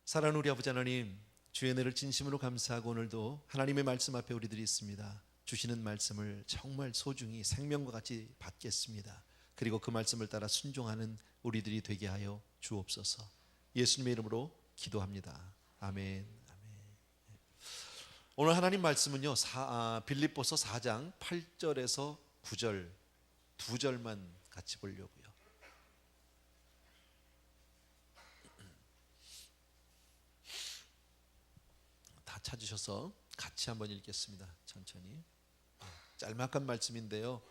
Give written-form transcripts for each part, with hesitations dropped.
사랑하는 우리 아버지 하나님, 주의 은혜를 진심으로 감사하고 오늘도 하나님의 말씀 앞에 우리들이 있습니다. 주시는 말씀을 정말 소중히 생명과 같이 받겠습니다. 그리고 그 말씀을 따라 순종하는 우리들이 되게 하여 주옵소서. 예수님의 이름으로 기도합니다. 아멘. 오늘 하나님 말씀은요, 빌립보서 4장 8절에서 9절 두 절만 같이 보려고요. 다 찾으셔서 같이 한번 읽겠습니다. 천천히. 짤막한 말씀인데요,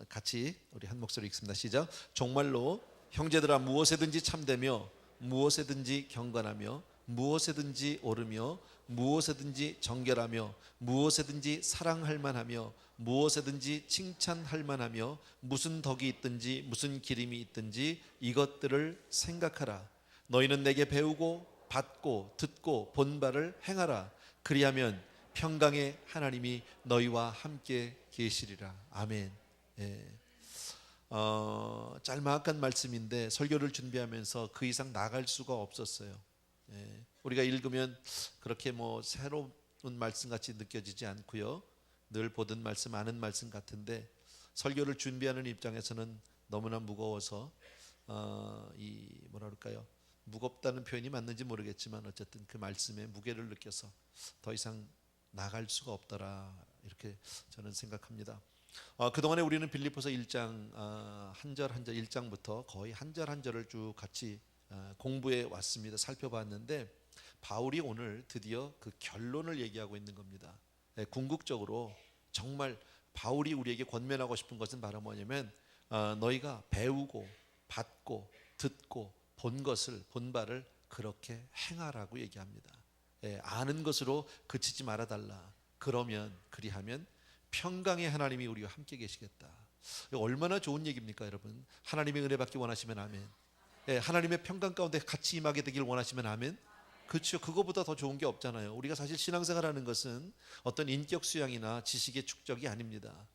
같이 우리 한 목소리 읽습니다. 시작. 정말로 형제들아, 무엇에든지 참되며 무엇에든지 경건하며 무엇에든지 오르며 무엇에든지 정결하며 무엇에든지 사랑할 만하며 무엇에든지 칭찬할 만하며 무슨 덕이 있든지 무슨 기림이 있든지 이것들을 생각하라. 너희는 내게 배우고 받고 듣고 본 바를 행하라. 그리하면 평강의 하나님이 너희와 함께 계시리라. 아멘. 짤막한 말씀인데 설교를 준비하면서 그 이상 나갈 수가 없었어요. 우리가 읽으면 그렇게 새로운 말씀 같이 느껴지지 않고요, 늘 보던 말씀, 아는 말씀 같은데 설교를 준비하는 입장에서는 너무나 무거워서 무겁다는 표현이 맞는지 모르겠지만 어쨌든 그 말씀의 무게를 느껴서 더 이상 나갈 수가 없더라, 이렇게 저는 생각합니다. 그동안에 우리는 빌립보서 1장 한 절 한 절 1장부터 거의 한 절 한 절을 쭉 같이 공부해 왔습니다. 살펴봤는데 바울이 오늘 드디어 그 결론을 얘기하고 있는 겁니다. 궁극적으로 정말 바울이 우리에게 권면하고 싶은 것은 바로 뭐냐면 너희가 배우고 받고 듣고 본 바를 그렇게 행하라고 얘기합니다. 아는 것으로 그치지 말아달라. 그리하면 평강의 하나님이 우리와 함께 계시겠다. 얼마나 좋은 얘기입니까, 여러분? 하나님의 은혜 받기 원하시면 아멘. 하나님의 평강 가운데 같이 임하게 되길 원하시면 아멘. 그렇죠. 그거보다 더 좋은 게 없잖아요. 우리가 사실 신앙생활하는 것은 어떤 인격 수양이나 지식의 축적이 아닙니다.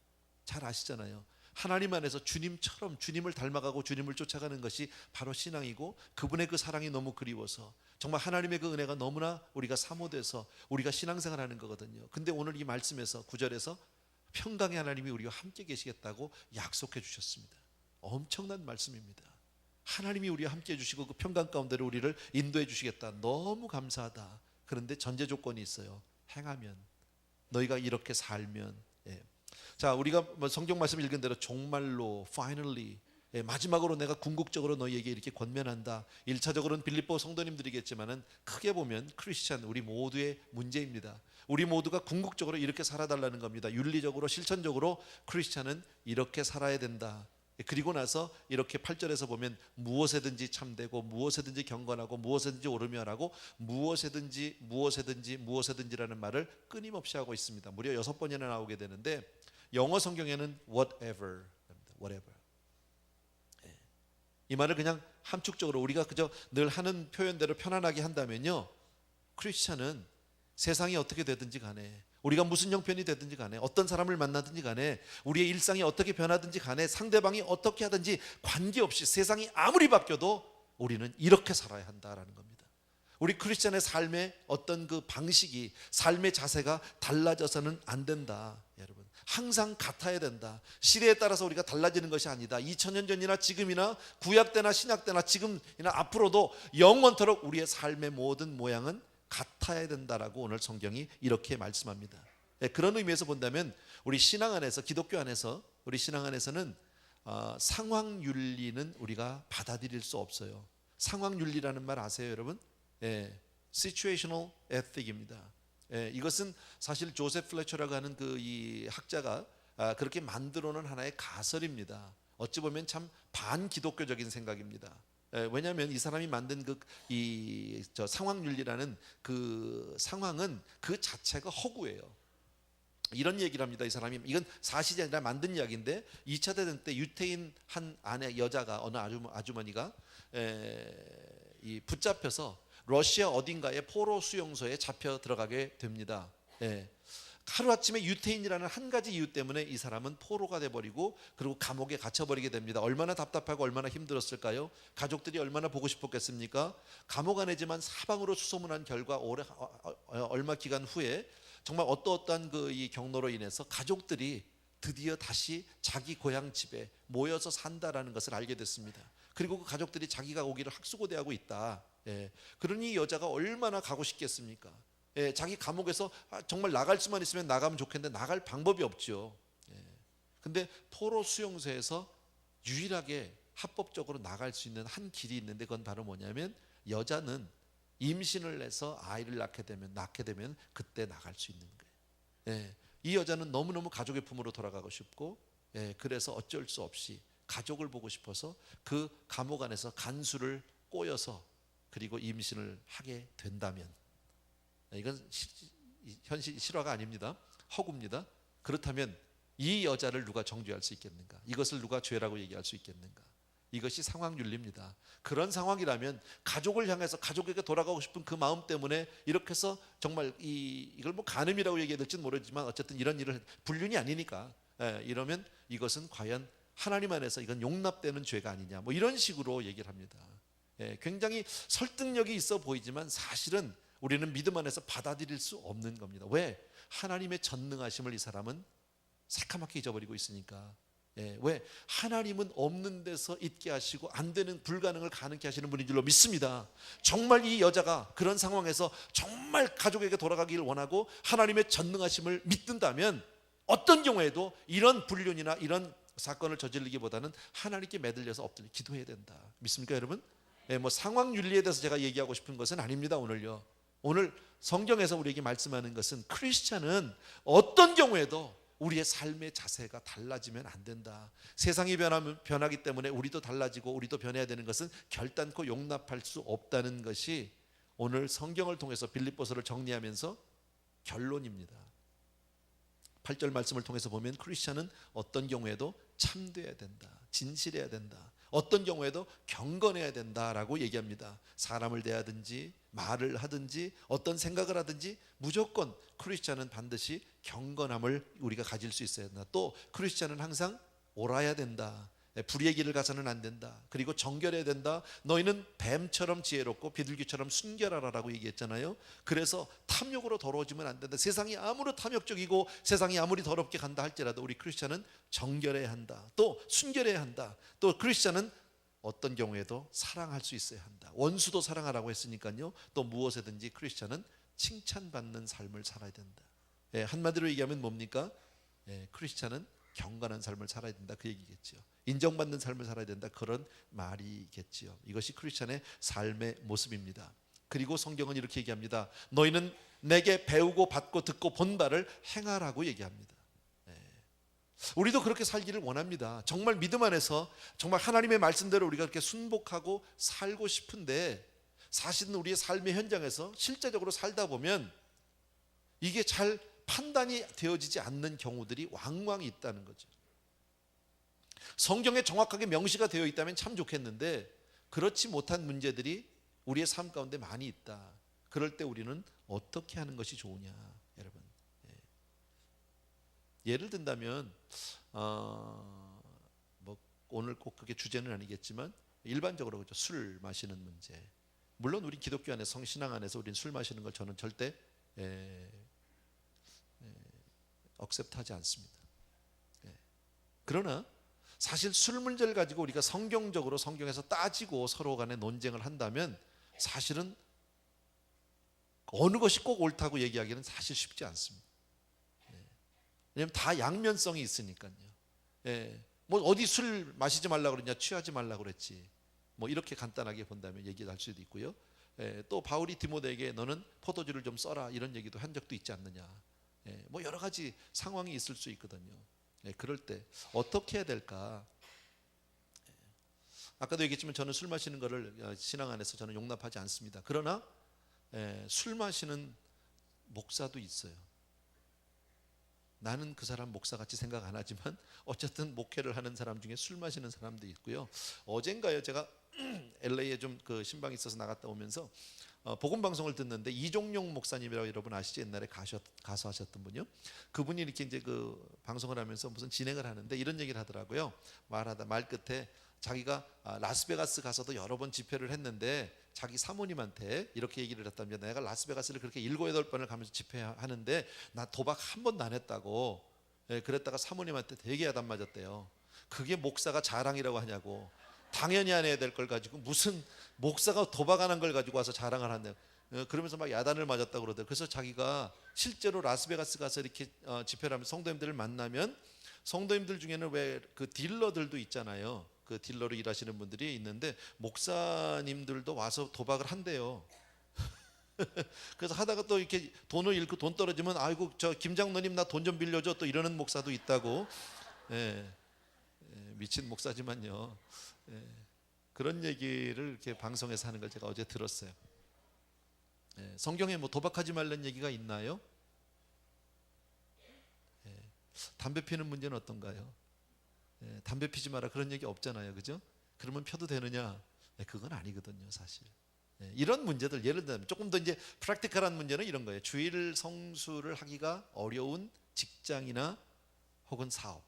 잘 아시잖아요. 하나님 안에서 주님처럼 주님을 닮아가고 주님을 쫓아가는 것이 바로 신앙이고, 그분의 그 사랑이 너무 그리워서 정말 하나님의 그 은혜가 너무나 우리가 사모돼서 우리가 신앙생활하는 거거든요. 근데 오늘 이 말씀에서 9절에서 평강의 하나님이 우리와 함께 계시겠다고 약속해 주셨습니다. 엄청난 말씀입니다. 하나님이 우리와 함께 해주시고 그 평강 가운데로 우리를 인도해 주시겠다. 너무 감사하다. 그런데 전제 조건이 있어요. 행하면, 너희가 이렇게 살면. 자, 우리가 성경 말씀 읽은 대로 정말로 finally, 마지막으로 내가 궁극적으로 너희에게 이렇게 권면한다. 1차적으로는 빌립보 성도님들이겠지만은 크게 보면 크리스찬 우리 모두의 문제입니다. 우리 모두가 궁극적으로 이렇게 살아달라는 겁니다. 윤리적으로 실천적으로 크리스찬은 이렇게 살아야 된다. 그리고 나서 이렇게 8절에서 보면 무엇에든지 참되고 무엇에든지 경건하고 무엇에든지 오르며라고 무엇에든지라는 말을 끊임없이 하고 있습니다. 무려 6번이나 나오게 되는데 영어 성경에는 whatever. 이 말을 그냥 함축적으로 우리가 그저 늘 하는 표현대로 편안하게 한다면요, 크리스찬은 세상이 어떻게 되든지 간에, 우리가 무슨 형편이 되든지 간에, 어떤 사람을 만나든지 간에, 우리의 일상이 어떻게 변하든지 간에, 상대방이 어떻게 하든지 관계없이 세상이 아무리 바뀌어도 우리는 이렇게 살아야 한다라는 겁니다. 우리 크리스찬의 삶의 어떤 그 방식이, 삶의 자세가 달라져서는 안 된다. 여러분, 항상 같아야 된다. 시대에 따라서 우리가 달라지는 것이 아니다. 2000년 전이나 지금이나 구약 때나 신약 때나 지금이나 앞으로도 영원토록 우리의 삶의 모든 모양은 같아야 된다라고 오늘 성경이 이렇게 말씀합니다. 그런 의미에서 본다면 우리 신앙 안에서, 기독교 안에서, 우리 신앙 안에서는 상황 윤리는 우리가 받아들일 수 없어요. 상황 윤리라는 말 아세요, 여러분? situational ethic입니다. 이것은 사실 조셉 플래처라고 하는 이 학자가 그렇게 만들어 놓은 하나의 가설입니다. 어찌 보면 참 반기독교적인 생각입니다. 왜냐하면 이 사람이 만든 상황 윤리라는 그 상황은 그 자체가 허구예요. 이런 얘기를 합니다. 이 사람이, 이건 사실이 아니라 만든 이야기인데 2차 대전 때 유태인 한 여자가, 어느 아주머니가 붙잡혀서 러시아 어딘가의 포로 수용소에 잡혀 들어가게 됩니다. 하루아침에 유태인이라는 한 가지 이유 때문에 이 사람은 포로가 돼버리고 그리고 감옥에 갇혀버리게 됩니다. 얼마나 답답하고 얼마나 힘들었을까요? 가족들이 얼마나 보고 싶었겠습니까? 감옥 안에지만 사방으로 수소문한 결과 얼마 기간 후에 정말 어떠한 이 경로로 인해서 가족들이 드디어 다시 자기 고향 집에 모여서 산다라는 것을 알게 됐습니다. 그리고 그 가족들이 자기가 오기를 학수고대하고 있다. 그러니 이 여자가 얼마나 가고 싶겠습니까? 자기 감옥에서 정말 나갈 수만 있으면 나가면 좋겠는데 나갈 방법이 없죠. 근데 포로 수용소에서 유일하게 합법적으로 나갈 수 있는 한 길이 있는데 그건 바로 뭐냐면 여자는 임신을 해서 아이를 낳게 되면 그때 나갈 수 있는 거예요. 이 여자는 너무너무 가족의 품으로 돌아가고 싶고 그래서 어쩔 수 없이 가족을 보고 싶어서 그 감옥 안에서 간수를 꼬여서 그리고 임신을 하게 된다면 이건 현실 실화가 아닙니다. 허구입니다. 그렇다면 이 여자를 누가 정죄할 수 있겠는가? 이것을 누가 죄라고 얘기할 수 있겠는가? 이것이 상황윤리입니다. 그런 상황이라면 가족을 향해서 가족에게 돌아가고 싶은 그 마음 때문에 이렇게 해서 정말 이걸 뭐 간음이라고 얘기해야 될지는 모르지만 어쨌든 이런 일을 불륜이 아니니까 이러면 이것은 과연 하나님 안에서 이건 용납되는 죄가 아니냐 뭐 이런 식으로 얘기를 합니다. 굉장히 설득력이 있어 보이지만 사실은 우리는 믿음 안에서 받아들일 수 없는 겁니다. 왜? 하나님의 전능하심을 이 사람은 새카맣게 잊어버리고 있으니까. 왜? 하나님은 없는 데서 있게 하시고 안 되는 불가능을 가능케 하시는 분인 줄로 믿습니다. 정말 이 여자가 그런 상황에서 정말 가족에게 돌아가기를 원하고 하나님의 전능하심을 믿는다면 어떤 경우에도 이런 불륜이나 이런 사건을 저지르기보다는 하나님께 매달려서 엎드려 기도해야 된다. 믿습니까 여러분? 뭐 상황 윤리에 대해서 제가 얘기하고 싶은 것은 아닙니다. 오늘 성경에서 우리에게 말씀하는 것은 크리스찬은 어떤 경우에도 우리의 삶의 자세가 달라지면 안 된다. 세상이 변하기 때문에 우리도 달라지고 우리도 변해야 되는 것은 결단코 용납할 수 없다는 것이 오늘 성경을 통해서 빌립보서를 정리하면서 결론입니다. 8절 말씀을 통해서 보면 크리스찬은 어떤 경우에도 참되어야 된다. 진실해야 된다. 어떤 경우에도 경건해야 된다라고 얘기합니다. 사람을 대하든지 말을 하든지 어떤 생각을 하든지 무조건 크리스찬은 반드시 경건함을 우리가 가질 수 있어야 된다. 또 크리스찬은 항상 옳아야 된다. 불의의 길을 가서는 안 된다. 그리고 정결해야 된다. 너희는 뱀처럼 지혜롭고 비둘기처럼 순결하라라고 얘기했잖아요. 그래서 탐욕으로 더러워지면 안 된다. 세상이 아무리 탐욕적이고 세상이 아무리 더럽게 간다 할지라도 우리 크리스찬은 정결해야 한다. 또 순결해야 한다. 또 크리스찬은 어떤 경우에도 사랑할 수 있어야 한다. 원수도 사랑하라고 했으니까요. 또 무엇에든지 크리스찬은 칭찬받는 삶을 살아야 된다. 한마디로 얘기하면 뭡니까? 크리스찬은 경건한 삶을 살아야 된다 그 얘기겠죠. 인정받는 삶을 살아야 된다 그런 말이겠지요. 이것이 크리스찬의 삶의 모습입니다. 그리고 성경은 이렇게 얘기합니다. 너희는 내게 배우고 받고 듣고 본 바를 행하라고 얘기합니다. 우리도 그렇게 살기를 원합니다. 정말 믿음 안에서 정말 하나님의 말씀대로 우리가 그렇게 순복하고 살고 싶은데 사실은 우리의 삶의 현장에서 실제적으로 살다 보면 이게 잘 판단이 되어지지 않는 경우들이 왕왕 있다는 거죠. 성경에 정확하게 명시가 되어 있다면 참 좋겠는데 그렇지 못한 문제들이 우리의 삶 가운데 많이 있다. 그럴 때 우리는 어떻게 하는 것이 좋으냐 여러분. 예를 든다면 뭐 오늘 꼭 그게 주제는 아니겠지만 일반적으로 그렇죠. 술 마시는 문제. 물론 우리 기독교 안에 성신앙 안에서 우리는 술 마시는 걸 저는 절대 억셉트하지 않습니다. 그러나 사실 술 문제를 가지고 우리가 성경적으로 성경에서 따지고 서로 간에 논쟁을 한다면 사실은 어느 것이 꼭 옳다고 얘기하기는 사실 쉽지 않습니다. 왜냐하면 다 양면성이 있으니까요. 뭐 어디 술 마시지 말라고 그랬냐, 취하지 말라고 그랬지. 뭐 이렇게 간단하게 본다면 얘기를 할 수도 있고요. 또 바울이 디모데에게 너는 포도주를 좀 써라 이런 얘기도 한 적도 있지 않느냐. 뭐 여러 가지 상황이 있을 수 있거든요. 그럴 때 어떻게 해야 될까? 아까도 얘기했지만 저는 술 마시는 거를 신앙 안에서 저는 용납하지 않습니다. 그러나 술 마시는 목사도 있어요. 나는 그 사람 목사같이 생각 안 하지만 어쨌든 목회를 하는 사람 중에 술 마시는 사람도 있고요. 어젠가요 제가 LA에 좀 그 신방이 있어서 나갔다 오면서 복음 방송을 듣는데 이종용 목사님이라고 여러분 아시죠? 옛날에 가수 하셨던 분이요. 그분이 이렇게 이제 그 방송을 하면서 무슨 진행을 하는데 이런 얘기를 하더라고요. 말 끝에 자기가 라스베가스 가서도 여러 번 집회를 했는데 자기 사모님한테 이렇게 얘기를 했답니다. 내가 라스베가스를 그렇게 7, 8번을 가면서 집회하는데 나 도박 한 번도 안 했다고. 그랬다가 사모님한테 되게 야단 맞았대요. 그게 목사가 자랑이라고 하냐고. 당연히 안 해야 될 걸 가지고 무슨 목사가 도박 안 한 걸 가지고 와서 자랑을 하냐. 그러면서 막 야단을 맞았다고 그러더라고요. 그래서 자기가 실제로 라스베가스 가서 이렇게 집회를 하면 성도님들을 만나면 성도님들 중에는 왜 그 딜러들도 있잖아요. 그 딜러로 일하시는 분들이 있는데 목사님들도 와서 도박을 한대요. 그래서 하다가 또 이렇게 돈을 잃고 돈 떨어지면 아이고 저 김장로님 나 돈 좀 빌려줘 또 이러는 목사도 있다고. 미친 목사지만요. 그런 얘기를 이렇게 방송에서 하는 걸 제가 어제 들었어요. 성경에 뭐 도박하지 말라는 얘기가 있나요? 담배 피는 문제는 어떤가요? 담배 피지 마라 그런 얘기 없잖아요, 그죠? 그러면 펴도 되느냐? 그건 아니거든요, 사실. 이런 문제들 예를 들면 조금 더 이제 프랙티컬한 문제는 이런 거예요. 주일 성수를 하기가 어려운 직장이나 혹은 사업.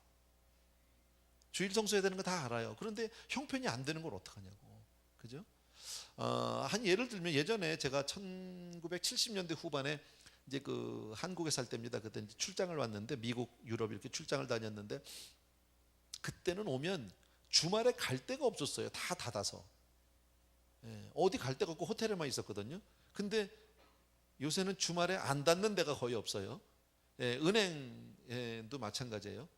주일 성수해야 되는 거 다 알아요. 그런데 형편이 안 되는 걸 어떡하냐고, 그죠? 한 예를 들면 예전에 제가 1970년대 후반에 이제 그 한국에 살 때입니다. 그때 이제 출장을 왔는데 미국, 유럽 이렇게 출장을 다녔는데 그때는 오면 주말에 갈 데가 없었어요. 다 닫아서. 어디 갈 데가 없고 호텔에만 있었거든요. 근데 요새는 주말에 안 닫는 데가 거의 없어요. 은행도 마찬가지예요.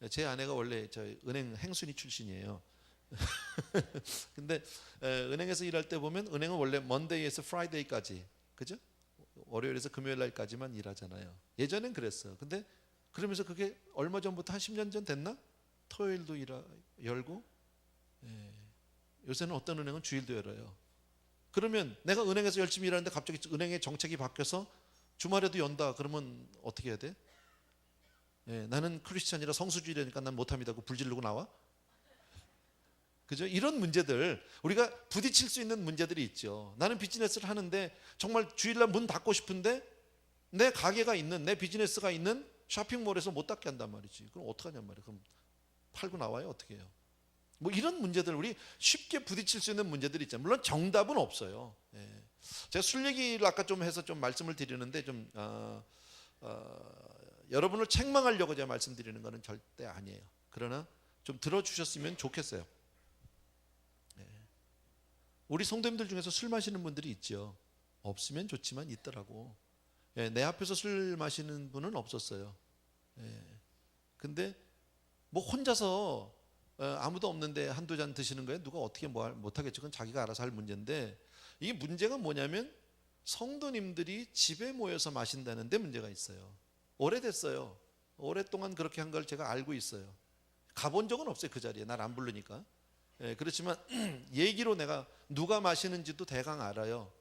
제 아내가 원래 저 은행 행순위 출신이에요. 근데 은행에서 일할 때 보면 은행은 원래 먼데이에서 프라이데이까지, 그죠? 월요일에서 금요일 날까지만 일하잖아요. 예전엔 그랬어요. 근데 그러면서 그게 얼마 전부터 한 10년 전 됐나? 토요일도 열고, 요새는 어떤 은행은 주일도 열어요. 그러면 내가 은행에서 열심히 일하는데 갑자기 은행의 정책이 바뀌어서 주말에도 연다. 그러면 어떻게 해야 돼? 나는 크리스찬이라 성수주의라니까 난 못합니다고 불지르고 나와? 그죠? 이런 문제들 우리가 부딪힐 수 있는 문제들이 있죠. 나는 비즈니스를 하는데 정말 주일날 문 닫고 싶은데 내 가게가 있는 내 비즈니스가 있는 쇼핑몰에서 못 닫게 한단 말이지. 그럼 어떡하냔 말이에요. 그럼 팔고 나와요? 어떻게 해요? 뭐 이런 문제들 우리 쉽게 부딪힐 수 있는 문제들이 있잖아요. 물론 정답은 없어요. 제가 술 얘기를 아까 좀 해서 좀 말씀을 드리는데 좀 여러분을 책망하려고 제가 말씀드리는 것은 절대 아니에요. 그러나 좀 들어주셨으면 좋겠어요. 우리 성도님들 중에서 술 마시는 분들이 있죠. 없으면 좋지만 있더라고. 내 앞에서 술 마시는 분은 없었어요. 근데 뭐 혼자서 아무도 없는데 한두 잔 드시는 거예요. 누가 어떻게 못하겠죠. 그건 자기가 알아서 할 문제인데 이게 문제가 뭐냐면 성도님들이 집에 모여서 마신다는 데 문제가 있어요. 오래됐어요. 오랫동안 그렇게 한 걸 제가 알고 있어요. 가본 적은 없어요. 그 자리에 날 안 부르니까. 그렇지만 얘기로 내가 누가 마시는지도 대강 알아요.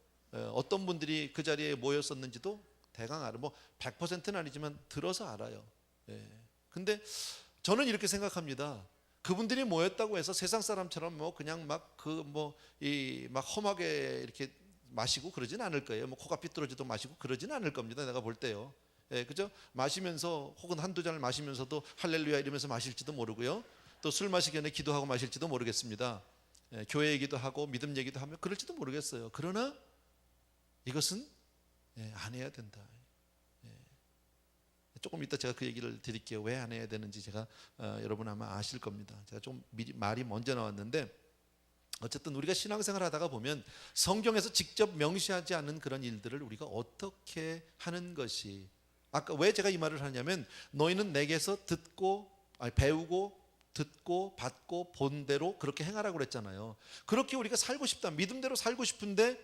어떤 분들이 그 자리에 모였었는지도 대강 알아요. 뭐 100%는 아니지만 들어서 알아요. 근데 저는 이렇게 생각합니다. 그분들이 모였다고 해서 세상 사람처럼 뭐 그냥 막 험하게 이렇게 마시고 그러진 않을 거예요. 뭐 코가 삐뚤어지도 마시고 그러진 않을 겁니다. 내가 볼 때요. 그죠? 마시면서 혹은 한두 잔을 마시면서도 할렐루야 이러면서 마실지도 모르고요. 또 술 마시기 전에 기도하고 마실지도 모르겠습니다. 교회 얘기도 하고 믿음 얘기도 하면 그럴지도 모르겠어요. 그러나 이것은 안 해야 된다. 조금 이따 제가 그 얘기를 드릴게요. 왜 안 해야 되는지 제가 여러분 아마 아실 겁니다. 제가 좀 미리 말이 먼저 나왔는데 어쨌든 우리가 신앙생활 하다가 보면 성경에서 직접 명시하지 않은 그런 일들을 우리가 어떻게 하는 것이 아까 왜 제가 이 말을 하냐면 너희는 내게서 배우고 듣고 받고 본 대로 그렇게 행하라고 그랬잖아요. 그렇게 우리가 살고 싶다. 믿음대로 살고 싶은데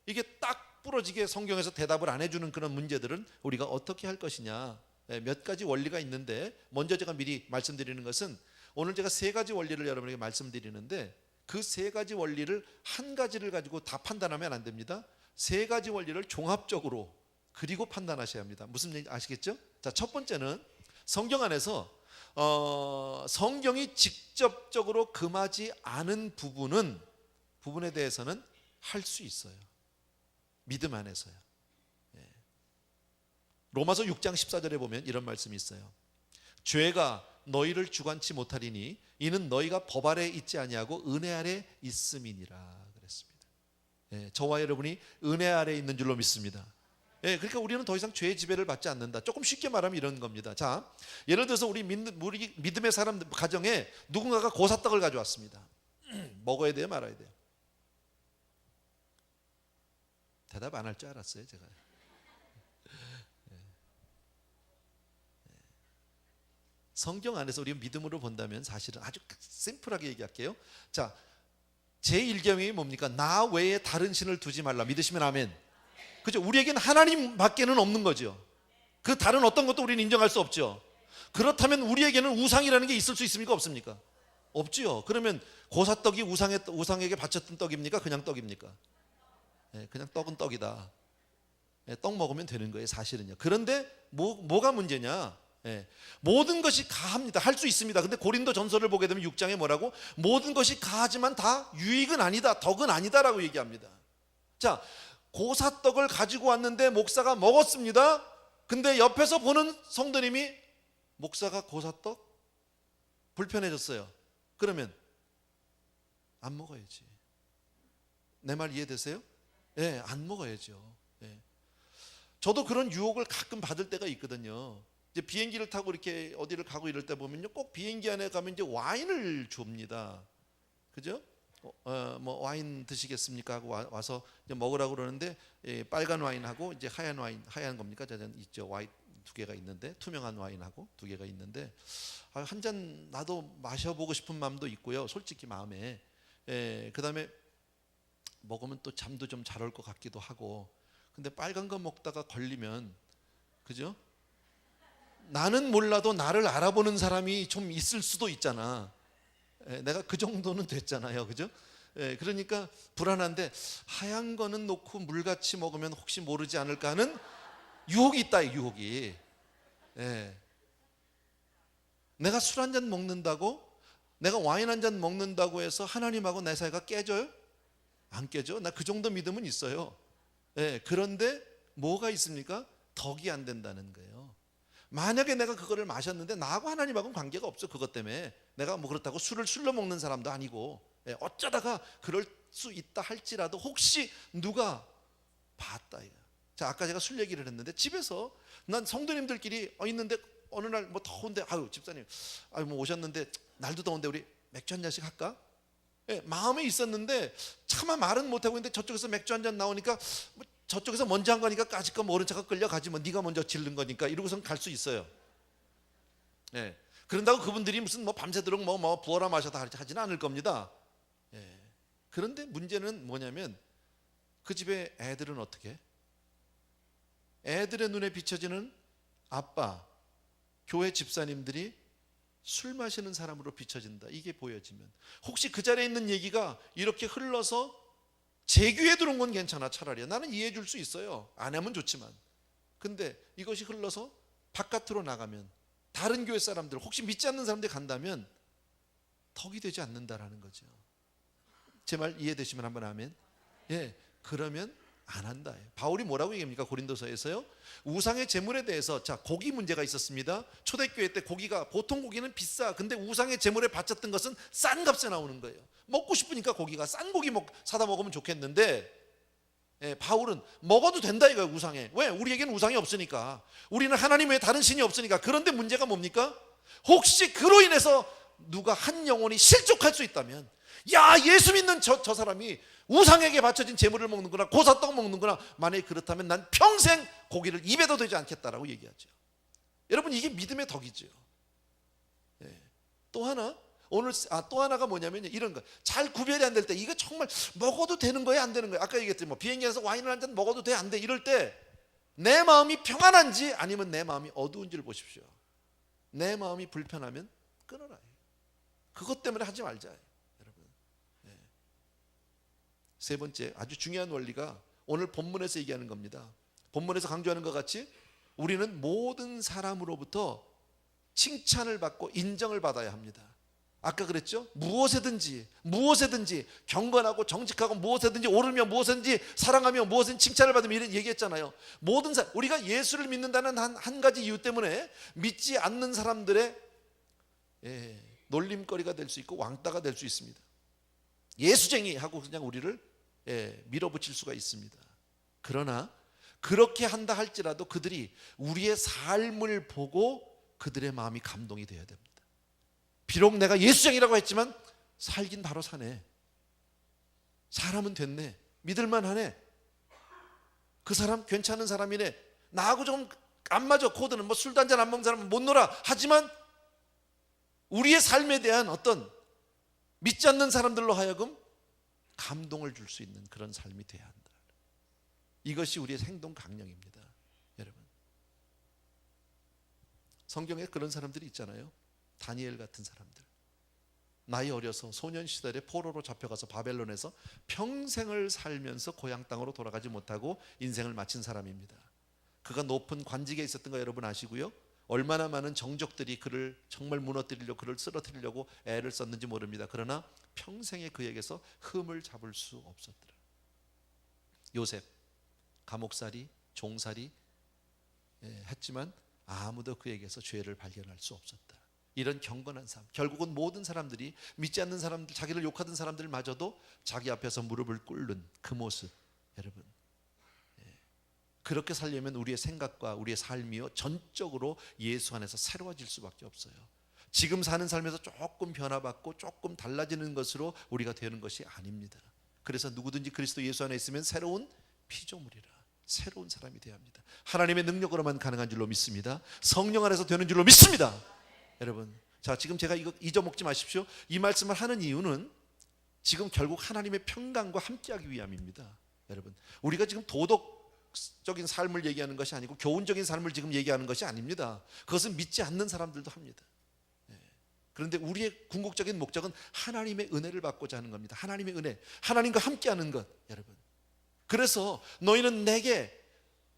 이게 딱 부러지게 성경에서 대답을 안 해주는 그런 문제들은 우리가 어떻게 할 것이냐. 몇 가지 원리가 있는데 먼저 제가 미리 말씀드리는 것은 오늘 제가 세 가지 원리를 여러분에게 말씀드리는데 그 세 가지 원리를 한 가지를 가지고 다 판단하면 안 됩니다. 세 가지 원리를 종합적으로 그리고 판단하셔야 합니다. 무슨 얘기 아시겠죠? 자, 첫 번째는 성경 안에서 성경이 직접적으로 금하지 않은 부분은 부분에 대해서는 할 수 있어요. 믿음 안에서요. 로마서 6장 14절에 보면 이런 말씀이 있어요. 죄가 너희를 주관치 못하리니 이는 너희가 법 아래 있지 아니하고 은혜 아래 있음이니라 그랬습니다. 저와 여러분이 은혜 아래 있는 줄로 믿습니다. 그러니까 우리는 더 이상 죄의 지배를 받지 않는다. 조금 쉽게 말하면 이런 겁니다. 자, 예를 들어서 우리 믿음의 사람 가정에 누군가가 고사떡을 가져왔습니다. 먹어야 돼요, 말아야 돼요? 대답 안 할 줄 알았어요, 제가. 성경 안에서 우리가 믿음으로 본다면 사실은 아주 심플하게 얘기할게요. 자, 제1계명이 뭡니까? 나 외에 다른 신을 두지 말라. 믿으시면 아멘. 그죠? 우리에게는 하나님밖에는 없는 거죠. 그 다른 어떤 것도 우리는 인정할 수 없죠. 그렇다면 우리에게는 우상이라는 게 있을 수 있습니까? 없습니까? 없지요. 그러면 고사떡이 우상에게 바쳤던 떡입니까? 그냥 떡입니까? 그냥 떡은 떡이다. 떡 먹으면 되는 거예요, 사실은요. 그런데 뭐가 문제냐? 모든 것이 가합니다. 할 수 있습니다. 근데 고린도 전서를 보게 되면 6장에 뭐라고? 모든 것이 가하지만 다 유익은 아니다, 덕은 아니다라고 얘기합니다. 자, 고사떡을 가지고 왔는데 목사가 먹었습니다. 근데 옆에서 보는 성도님이 목사가 고사떡 불편해졌어요. 그러면 안 먹어야지. 내 말 이해되세요? 안 먹어야죠. 저도 그런 유혹을 가끔 받을 때가 있거든요. 이제 비행기를 타고 이렇게 어디를 가고 이럴 때 보면요, 꼭 비행기 안에 가면 이제 와인을 줍니다. 그죠? 뭐 와인 드시겠습니까? 하고 와서 이제 먹으라고 그러는데 빨간 와인하고 이제 하얀 와인, 하얀 겁니까? 저는 있죠. 와인 두 개가 있는데, 투명한 와인하고 두 개가 있는데, 한 잔 나도 마셔보고 싶은 마음도 있고요. 솔직히 마음에. 그다음에 먹으면 또 잠도 좀 잘 올 것 같기도 하고. 근데 빨간 거 먹다가 걸리면, 그죠? 나는 몰라도 나를 알아보는 사람이 좀 있을 수도 있잖아. 내가 그 정도는 됐잖아요, 그죠? 그러니까 불안한데 하얀 거는 놓고 물같이 먹으면 혹시 모르지 않을까 하는 유혹이 있다, 유혹이. 내가 술 한 잔 먹는다고, 내가 와인 한 잔 먹는다고 해서 하나님하고 내 사이가 깨져요? 안 깨져. 나 그 정도 믿음은 있어요. 그런데 뭐가 있습니까? 덕이 안 된다는 거예요. 만약에 내가 그거를 마셨는데 나하고 하나님하고는 관계가 없어. 그것 때문에 내가 뭐 그렇다고 술로 먹는 사람도 아니고, 어쩌다가 그럴 수 있다 할지라도 혹시 누가 봤다. 자, 아까 제가 술 얘기를 했는데 집에서 난 성도님들끼리 있는데 어느 날 뭐 더운데, 아유 집사님, 뭐 오셨는데 날도 더운데 우리 맥주 한 잔씩 할까? 마음에 있었는데 차마 말은 못하고 있는데 저쪽에서 맥주 한 잔 나오니까 뭐 저쪽에서 먼저 한 거니까 까짓거 모른 척하고 끌려가지, 뭐 네가 먼저 질른 거니까 이러고선 갈 수 있어요. 그런다고 그분들이 무슨 뭐 밤새도록 뭐 부어라 마셔다 하지는 않을 겁니다. 그런데 문제는 뭐냐면 그 집에 애들은 어떻게? 애들의 눈에 비춰지는 아빠, 교회 집사님들이 술 마시는 사람으로 비춰진다. 이게 보여지면 혹시 그 자리에 있는 얘기가 이렇게 흘러서 제 귀에 들어온 건 괜찮아. 차라리 나는 이해해 줄 수 있어요. 안 하면 좋지만. 근데 이것이 흘러서 바깥으로 나가면 다른 교회 사람들, 혹시 믿지 않는 사람들이 간다면 덕이 되지 않는다라는 거죠. 제 말 이해되시면 한번 아멘. 그러면 안 한다. 바울이 뭐라고 얘기합니까? 고린도서에서요. 우상의 제물에 대해서, 자, 고기 문제가 있었습니다. 초대교회 때 고기가, 보통 고기는 비싸. 근데 우상의 제물에 바쳤던 것은 싼 값에 나오는 거예요. 먹고 싶으니까 고기가 싼 고기 사다 먹으면 좋겠는데, 바울은 먹어도 된다 이거예요. 우상에. 왜? 우리에게는 우상이 없으니까. 우리는 하나님 외에 다른 신이 없으니까. 그런데 문제가 뭡니까? 혹시 그로 인해서 누가 한 영혼이 실족할 수 있다면, 야, 예수 믿는 저 사람이 우상에게 바쳐진 제물을 먹는구나, 고사떡 먹는구나. 만약에 그렇다면 난 평생 고기를 입에도 대지 않겠다라고 얘기하죠. 여러분, 이게 믿음의 덕이죠. 또 하나, 또 하나가 뭐냐면 이런 거. 잘 구별이 안 될 때, 이거 정말 먹어도 되는 거야, 안 되는 거야? 아까 얘기했더니 뭐 비행기에서 와인을 한 잔 먹어도 돼, 안 돼? 이럴 때 내 마음이 평안한지 아니면 내 마음이 어두운지를 보십시오. 내 마음이 불편하면 끊어라. 그것 때문에 하지 말자. 세 번째, 아주 중요한 원리가 오늘 본문에서 얘기하는 겁니다. 본문에서 강조하는 것 같이 우리는 모든 사람으로부터 칭찬을 받고 인정을 받아야 합니다. 아까 그랬죠? 무엇에든지 경건하고 정직하고 무엇에든지 오르며 무엇이든지 사랑하며 무엇이든지 칭찬을 받으며 이런 얘기했잖아요. 모든 사람, 우리가 예수를 믿는다는 한 가지 이유 때문에 믿지 않는 사람들의 놀림거리가 될 수 있고 왕따가 될 수 있습니다. 예수쟁이 하고 그냥 우리를 밀어붙일 수가 있습니다. 그러나 그렇게 한다 할지라도 그들이 우리의 삶을 보고 그들의 마음이 감동이 되어야 됩니다. 비록 내가 예수쟁이라고 했지만 살긴 바로 사네, 사람은 됐네, 믿을만하네, 그 사람 괜찮은 사람이네, 나하고 좀 안 맞아, 코드는 뭐 술도 한잔 안 먹는 사람은 못 놀아. 하지만 우리의 삶에 대한 어떤 믿지 않는 사람들로 하여금 감동을 줄 수 있는 그런 삶이 돼야 한다. 이것이 우리의 행동 강령입니다. 여러분, 성경에 그런 사람들이 있잖아요. 다니엘 같은 사람들, 나이 어려서 소년시절에 포로로 잡혀가서 바벨론에서 평생을 살면서 고향 땅으로 돌아가지 못하고 인생을 마친 사람입니다. 그가 높은 관직에 있었던 거 여러분 아시고요, 얼마나 많은 정적들이 그를 정말 무너뜨리려고, 그를 쓰러뜨리려고 애를 썼는지 모릅니다. 그러나 평생에 그에게서 흠을 잡을 수 없었더라. 요셉, 감옥살이, 종살이 했지만 아무도 그에게서 죄를 발견할 수 없었다. 이런 경건한 삶, 결국은 모든 사람들이, 믿지 않는 사람들, 자기를 욕하던 사람들마저도 자기 앞에서 무릎을 꿇는 그 모습, 여러분, 그렇게 살려면 우리의 생각과 우리의 삶이요 전적으로 예수 안에서 새로워질 수밖에 없어요. 지금 사는 삶에서 조금 변화받고 조금 달라지는 것으로 우리가 되는 것이 아닙니다. 그래서 누구든지 그리스도 예수 안에 있으면 새로운 피조물이라, 새로운 사람이 되어야 합니다. 하나님의 능력으로만 가능한 줄로 믿습니다. 성령 안에서 되는 줄로 믿습니다. 여러분, 자, 지금 제가 이거 잊어먹지 마십시오. 이 말씀을 하는 이유는 지금 결국 하나님의 평강과 함께하기 위함입니다. 여러분, 우리가 지금 도덕적인 삶을 얘기하는 것이 아니고 교훈적인 삶을 지금 얘기하는 것이 아닙니다. 그것은 믿지 않는 사람들도 합니다. 그런데 우리의 궁극적인 목적은 하나님의 은혜를 받고자 하는 겁니다. 하나님의 은혜, 하나님과 함께하는 것. 여러분, 그래서 너희는 내게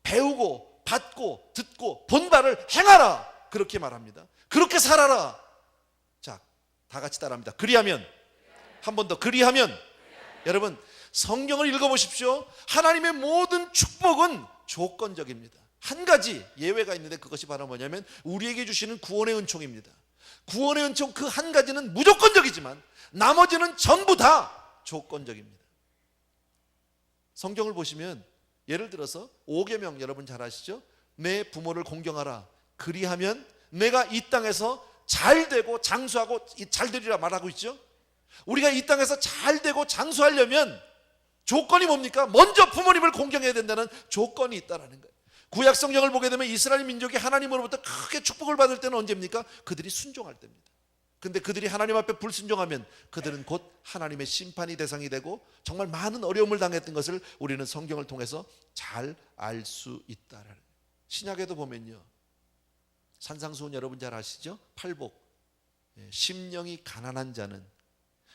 배우고 받고 듣고 본 바를 행하라, 그렇게 말합니다. 그렇게 살아라. 자, 다 같이 따라합니다. 그리하면, 한 번 더, 그리하면. 여러분, 성경을 읽어보십시오. 하나님의 모든 축복은 조건적입니다. 한 가지 예외가 있는데 그것이 바로 뭐냐면 우리에게 주시는 구원의 은총입니다. 구원의 은총 그 한 가지는 무조건적이지만 나머지는 전부 다 조건적입니다. 성경을 보시면 예를 들어서 5계명 여러분 잘 아시죠? 내 부모를 공경하라, 그리하면 내가 이 땅에서 잘 되고 장수하고 잘 되리라 말하고 있죠. 우리가 이 땅에서 잘 되고 장수하려면 조건이 뭡니까? 먼저 부모님을 공경해야 된다는 조건이 있다는 거예요. 구약 성경을 보게 되면 이스라엘 민족이 하나님으로부터 크게 축복을 받을 때는 언제입니까? 그들이 순종할 때입니다. 근데 그들이 하나님 앞에 불순종하면 그들은 곧 하나님의 심판이 대상이 되고 정말 많은 어려움을 당했던 것을 우리는 성경을 통해서 잘 알 수 있다라는 거예요. 신약에도 보면요, 산상수훈 여러분 잘 아시죠? 팔복, 심령이 가난한 자는,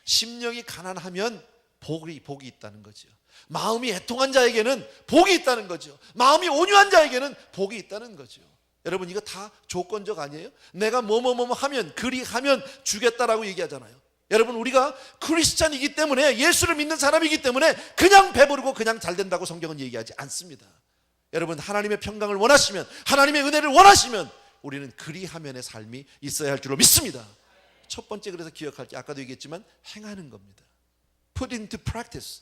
심령이 가난하면 복이 있다는 거죠. 마음이 애통한 자에게는 복이 있다는 거죠. 마음이 온유한 자에게는 복이 있다는 거죠. 여러분, 이거 다 조건적 아니에요? 내가 뭐뭐뭐 하면, 그리하면 주겠다라고 얘기하잖아요. 여러분, 우리가 크리스찬이기 때문에, 예수를 믿는 사람이기 때문에 그냥 배부르고 그냥 잘 된다고 성경은 얘기하지 않습니다. 여러분, 하나님의 평강을 원하시면, 하나님의 은혜를 원하시면 우리는 그리하면의 삶이 있어야 할 줄로 믿습니다. 첫 번째, 그래서 기억할 게 아까도 얘기했지만 행하는 겁니다. Put into practice.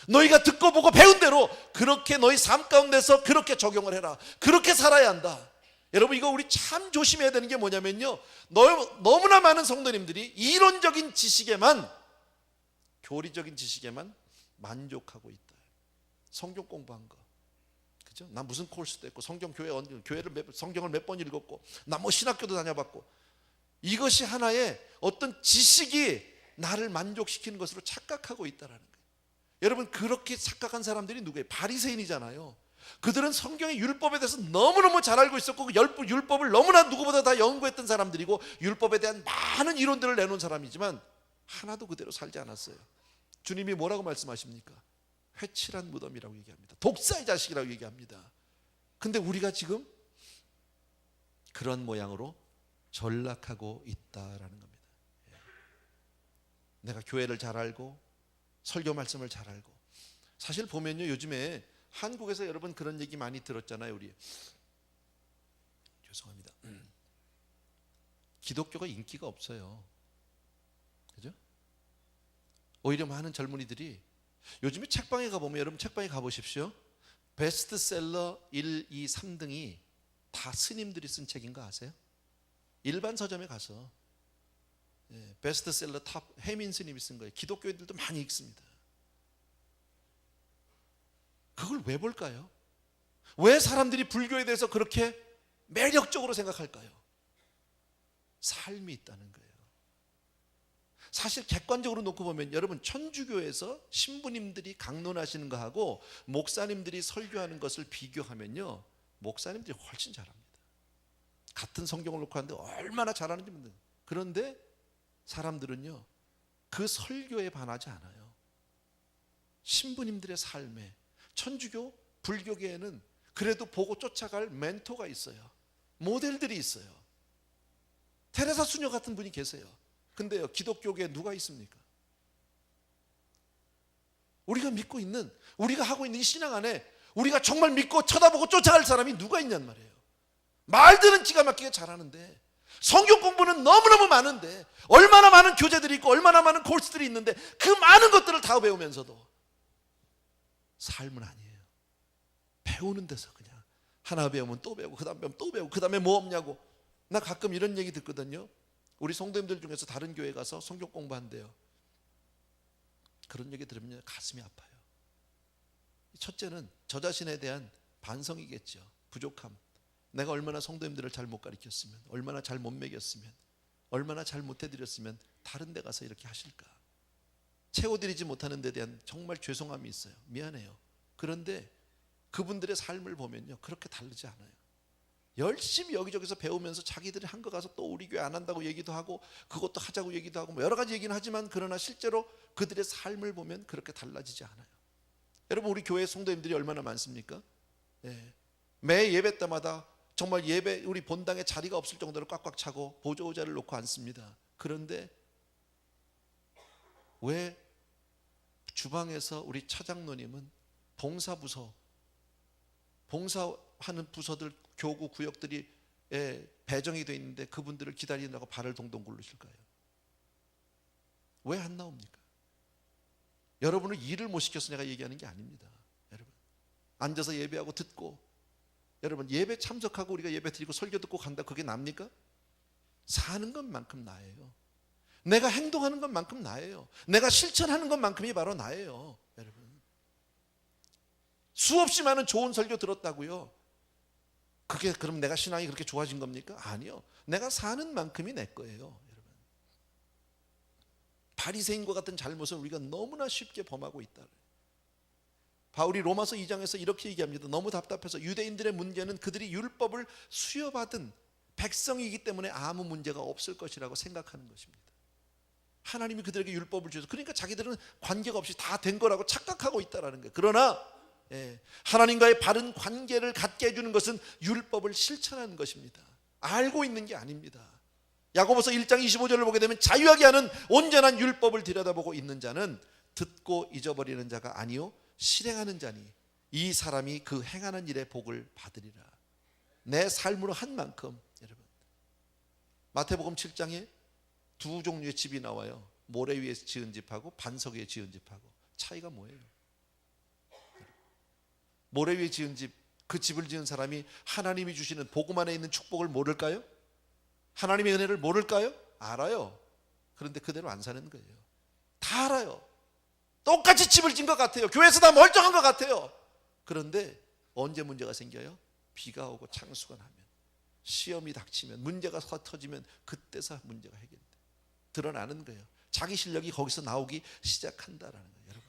너희가 듣고 보고 배운 대로 그렇게 너희 삶 가운데서 그렇게 적용을 해라. 그렇게 살아야 한다. 여러분, 이거 우리 참 조심해야 되는 게 뭐냐면요, 너무나 많은 성도님들이 이론적인 지식에만, 교리적인 지식에만 만족하고 있다. 성경 공부한 거, 그죠? 나 무슨 코र्스도 했고, 성경을 몇 번 읽었고, 나 뭐 신학교도 다녀봤고, 이것이 하나의 어떤 지식이 나를 만족시키는 것으로 착각하고 있다라는 거예요. 여러분, 그렇게 착각한 사람들이 누구예요? 바리새인이잖아요. 그들은 성경의 율법에 대해서 너무너무 잘 알고 있었고 그 율법을 너무나 누구보다 다 연구했던 사람들이고 유율법에 대한 많은 이론들을 내놓은 사람이지만 하나도 그대로 살지 않았어요. 주님이 뭐라고 말씀하십니까? 회칠한 무덤이라고 얘기합니다. 독사의 자식이라고 얘기합니다. 근데 우리가 지금 그런 모양으로 전락하고 있다라는 겁니다. 내가 교회를 잘 알고 설교 말씀을 잘 알고. 사실 보면요, 요즘에 한국에서 여러분 그런 얘기 많이 들었잖아요. 우리 죄송합니다. 기독교가 인기가 없어요. 그죠? 오히려 많은 젊은이들이 요즘에 책방에 가보면, 여러분 책방에 가보십시오. 베스트셀러 1, 2, 3등이 다 스님들이 쓴 책인 거 아세요? 일반 서점에 가서 베스트셀러 탑 해민 스님이 쓴 거예요. 기독교인들도 많이 읽습니다. 그걸 왜 볼까요? 왜 사람들이 불교에 대해서 그렇게 매력적으로 생각할까요? 삶이 있다는 거예요. 사실 객관적으로 놓고 보면 여러분, 천주교에서 신부님들이 강론하시는 거하고 목사님들이 설교하는 것을 비교하면요, 목사님들이 훨씬 잘합니다. 같은 성경을 놓고 하는데 얼마나 잘하는지 모르겠어요. 그런데 사람들은요, 그 설교에 반하지 않아요. 신부님들의 삶에. 천주교, 불교계에는 그래도 보고 쫓아갈 멘토가 있어요. 모델들이 있어요. 테레사 수녀 같은 분이 계세요. 근데요, 기독교계에 누가 있습니까? 우리가 믿고 있는, 우리가 하고 있는 이 신앙 안에 우리가 정말 믿고 쳐다보고 쫓아갈 사람이 누가 있냔 말이에요. 말들은 기가 막히게 잘하는데, 성경 공부는 너무너무 많은데, 얼마나 많은 교재들이 있고 얼마나 많은 코र्스들이 있는데, 그 많은 것들을 다 배우면서도 삶은 아니에요. 배우는 데서 그냥 하나 배우면 또 배우고, 그 다음 배우면 또 배우고, 그 다음에 뭐 없냐고. 나 가끔 이런 얘기 듣거든요. 우리 성도님들 중에서 다른 교회 가서 성경 공부한대요. 그런 얘기 들으면 가슴이 아파요. 첫째는 저 자신에 대한 반성이겠죠. 부족함. 내가 얼마나 성도님들을 잘 못 가르쳤으면, 얼마나 잘 못 먹였으면, 얼마나 잘 못 해드렸으면 다른 데 가서 이렇게 하실까. 채워드리지 못하는 데 대한 정말 죄송함이 있어요. 미안해요. 그런데 그분들의 삶을 보면요, 그렇게 다르지 않아요. 열심히 여기저기서 배우면서 자기들이 한 거 가서 또 우리 교회 안 한다고 얘기도 하고, 그것도 하자고 얘기도 하고, 뭐 여러 가지 얘기는 하지만, 그러나 실제로 그들의 삶을 보면 그렇게 달라지지 않아요. 여러분, 우리 교회 성도님들이 얼마나 많습니까? 매 예배 때마다 정말 예배, 우리 본당에 자리가 없을 정도로 꽉꽉 차고 보조 의자를 놓고 앉습니다. 그런데 왜 주방에서 우리 차장로님은 봉사부서, 봉사하는 부서들, 교구 구역들이 배정이 되어 있는데 그분들을 기다리느라고 발을 동동 굴르실까요? 왜 안 나옵니까? 여러분을 일을 못 시켜서 내가 얘기하는 게 아닙니다. 여러분, 앉아서 예배하고 듣고, 여러분 예배 참석하고 우리가 예배 드리고 설교 듣고 간다, 그게 납니까? 사는 것만큼 나예요. 내가 행동하는 것만큼 나예요. 내가 실천하는 것만큼이 바로 나예요. 여러분, 수없이 많은 좋은 설교 들었다고요, 그게 그럼 내가 신앙이 그렇게 좋아진 겁니까? 아니요. 내가 사는 만큼이 내 거예요. 여러분, 바리새인과 같은 잘못을 우리가 너무나 쉽게 범하고 있다. 바울이 로마서 2장에서 이렇게 얘기합니다. 너무 답답해서. 유대인들의 문제는 그들이 율법을 수여받은 백성이기 때문에 아무 문제가 없을 것이라고 생각하는 것입니다. 하나님이 그들에게 율법을 주셔서, 그러니까 자기들은 관계가 없이 다 된 거라고 착각하고 있다는 거예요. 그러나 하나님과의 바른 관계를 갖게 해주는 것은 율법을 실천하는 것입니다. 알고 있는 게 아닙니다. 야고보서 1장 25절을 보게 되면, 자유하게 하는 온전한 율법을 들여다보고 있는 자는 듣고 잊어버리는 자가 아니요 실행하는 자니 이 사람이 그 행하는 일의 복을 받으리라. 내 삶으로 한 만큼. 여러분, 마태복음 7장에 두 종류의 집이 나와요. 모래 위에 지은 집하고 반석 위에 지은 집하고. 차이가 뭐예요? 모래 위에 지은 집, 그 집을 지은 사람이 하나님이 주시는 복음 안에 있는 축복을 모를까요? 하나님의 은혜를 모를까요? 알아요. 그런데 그대로 안 사는 거예요. 다 알아요. 똑같이 집을 지은 것 같아요. 교회에서 다 멀쩡한 것 같아요. 그런데 언제 문제가 생겨요? 비가 오고 창수가 나면, 시험이 닥치면, 문제가 터지면 그때서 문제가 해결돼 드러나는 거예요. 자기 실력이 거기서 나오기 시작한다라는 거예요. 여러분,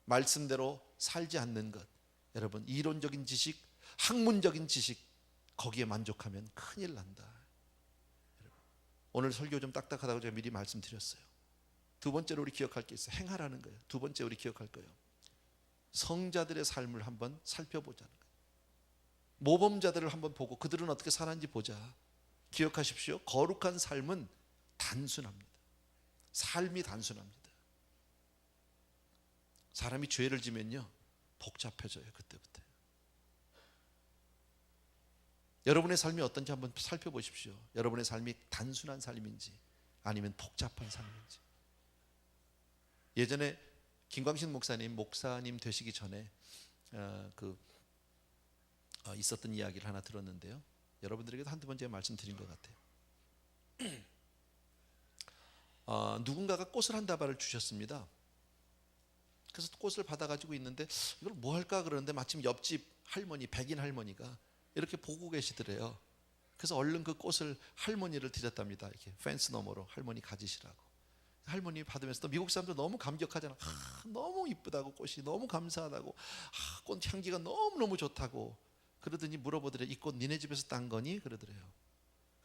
말씀대로 살지 않는 것, 여러분, 이론적인 지식, 학문적인 지식, 거기에 만족하면 큰일 난다. 여러분, 오늘 설교 좀 딱딱하다고 제가 미리 말씀드렸어요. 두 번째로 우리 기억할 게 있어요. 행하라는 거예요. 두 번째 우리 기억할 거예요. 성자들의 삶을 한번 살펴보자는 거예요. 모범자들을 한번 보고 그들은 어떻게 살았는지 보자. 기억하십시오. 거룩한 삶은 단순합니다. 삶이 단순합니다. 사람이 죄를 지면요 복잡해져요. 그때부터. 여러분의 삶이 어떤지 한번 살펴보십시오. 여러분의 삶이 단순한 삶인지 아니면 복잡한 삶인지. 예전에 김광신 목사님 되시기 전에 있었던 이야기를 하나 들었는데요. 여러분들에게도 한두 번 제가 말씀드린 것 같아요. 누군가가 꽃을 한 다발을 주셨습니다. 그래서 꽃을 받아가지고 있는데 이걸 뭐 할까 그러는데 마침 옆집 할머니, 백인 할머니가 이렇게 보고 계시더래요. 그래서 얼른 그 꽃을 할머니를 드렸답니다. 이렇게 펜스 너머로 할머니 가지시라고. 할머니 받으면서 또 미국 사람들 너무 감격하잖아. 너무 이쁘다고, 꽃이 너무 감사하다고, 꽃 향기가 너무너무 좋다고. 그러더니 물어보더래요. 이 꽃 니네 집에서 딴 거니? 그러더래요.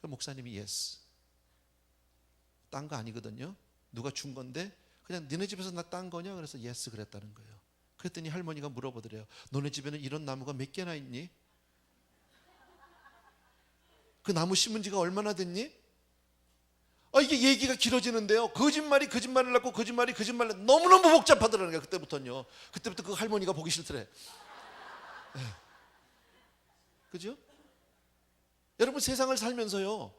그 목사님이 예스. 딴 거 아니거든요. 누가 준 건데 그냥 니네 집에서 나 딴 거냐? 그래서 예스 그랬다는 거예요. 그랬더니 할머니가 물어보더래요. 너네 집에는 이런 나무가 몇 개나 있니? 그 나무 심은 지가 얼마나 됐니? 이게 얘기가 길어지는데요. 거짓말을 낳고 거짓말을 너무너무 복잡하더라는 거예요. 그때부터 그 할머니가 보기 싫더래. 네. 그죠? 여러분 세상을 살면서요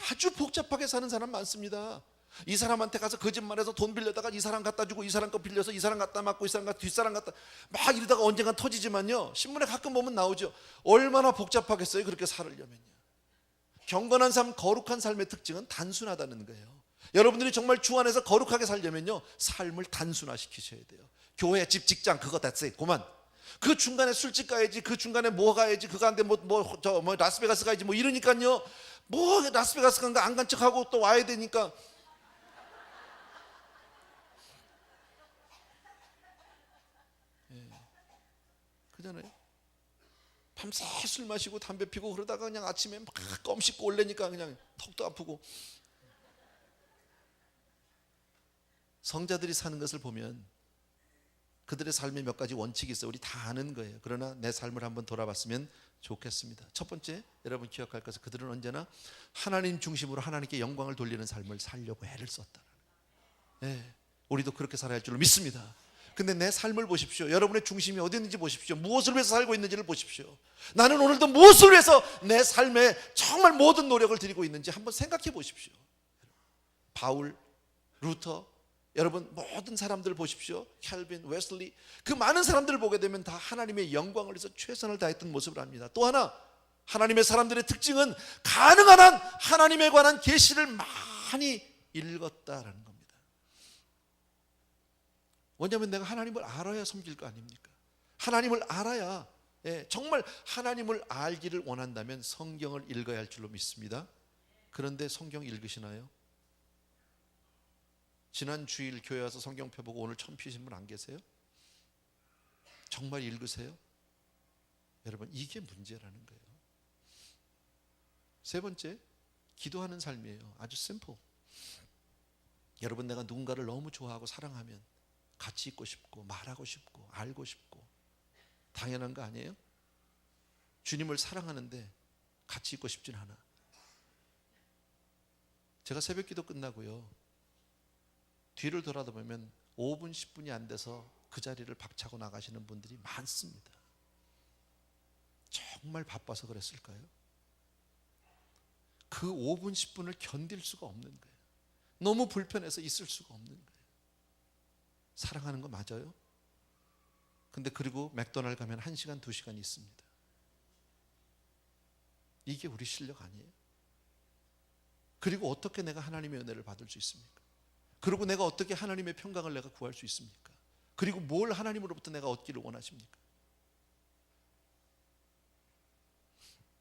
아주 복잡하게 사는 사람 많습니다. 이 사람한테 가서 거짓말해서 돈 빌려다가 이 사람 갖다 주고 이 사람 거 빌려서 이 사람 갖다 맞고 이 사람 갖다 뒷사람 갖다 막 이러다가 언젠간 터지지만요 신문에 가끔 보면 나오죠. 얼마나 복잡하겠어요 그렇게 살으려면요. 경건한 삶, 거룩한 삶의 특징은 단순하다는 거예요. 여러분들이 정말 주 안에서 거룩하게 살려면요 삶을 단순화시키셔야 돼요. 교회, 집, 직장 그거 됐어요. 그만. 그 중간에 술집 가야지, 그 중간에 뭐 가야지, 그거 안 돼 뭐 라스베가스 가야지 뭐 이러니까요. 뭐 라스베가스 간 거 안 간 척하고 또 와야 되니까. 그잖아요. 밤새 술 마시고 담배 피고 그러다가 그냥 아침에 막 껌 씹고 올래니까 그냥 턱도 아프고. 성자들이 사는 것을 보면 그들의 삶에 몇 가지 원칙이 있어요. 우리 다 아는 거예요. 그러나 내 삶을 한번 돌아봤으면 좋겠습니다. 첫 번째, 여러분 기억할 것은 그들은 언제나 하나님 중심으로 하나님께 영광을 돌리는 삶을 살려고 애를 썼다. 네, 우리도 그렇게 살아야 할 줄로 믿습니다. 근데 내 삶을 보십시오. 여러분의 중심이 어디 있는지 보십시오. 무엇을 위해서 살고 있는지를 보십시오. 나는 오늘도 무엇을 위해서 내 삶에 정말 모든 노력을 들이고 있는지 한번 생각해 보십시오. 바울, 루터, 여러분 모든 사람들 보십시오. 캘빈, 웨슬리, 그 많은 사람들을 보게 되면 다 하나님의 영광을 위해서 최선을 다했던 모습을 합니다. 또 하나, 하나님의 사람들의 특징은 가능한 한 하나님에 관한 계시를 많이 읽었다라는 겁니다. 왜냐하면 내가 하나님을 알아야 섬길 거 아닙니까? 하나님을 알아야, 정말 하나님을 알기를 원한다면 성경을 읽어야 할 줄로 믿습니다. 그런데 성경 읽으시나요? 지난 주일 교회 와서 성경 펴보고 오늘 처음 피신 분 안 계세요? 정말 읽으세요? 여러분 이게 문제라는 거예요. 세 번째, 기도하는 삶이에요. 아주 심플. 여러분 내가 누군가를 너무 좋아하고 사랑하면 같이 있고 싶고 말하고 싶고 알고 싶고 당연한 거 아니에요? 주님을 사랑하는데 같이 있고 싶진 않아. 제가 새벽 기도 끝나고요 뒤를 돌아보면 5분 10분이 안 돼서 그 자리를 박차고 나가시는 분들이 많습니다. 정말 바빠서 그랬을까요? 그 5분 10분을 견딜 수가 없는 거예요. 너무 불편해서 있을 수가 없는 거예요. 사랑하는 거 맞아요? 근데 그리고 맥도날드 가면 1시간 2시간 있습니다. 이게 우리 실력 아니에요? 그리고 어떻게 내가 하나님의 은혜를 받을 수 있습니까? 그리고 내가 어떻게 하나님의 평강을 내가 구할 수 있습니까? 그리고 뭘 하나님으로부터 내가 얻기를 원하십니까?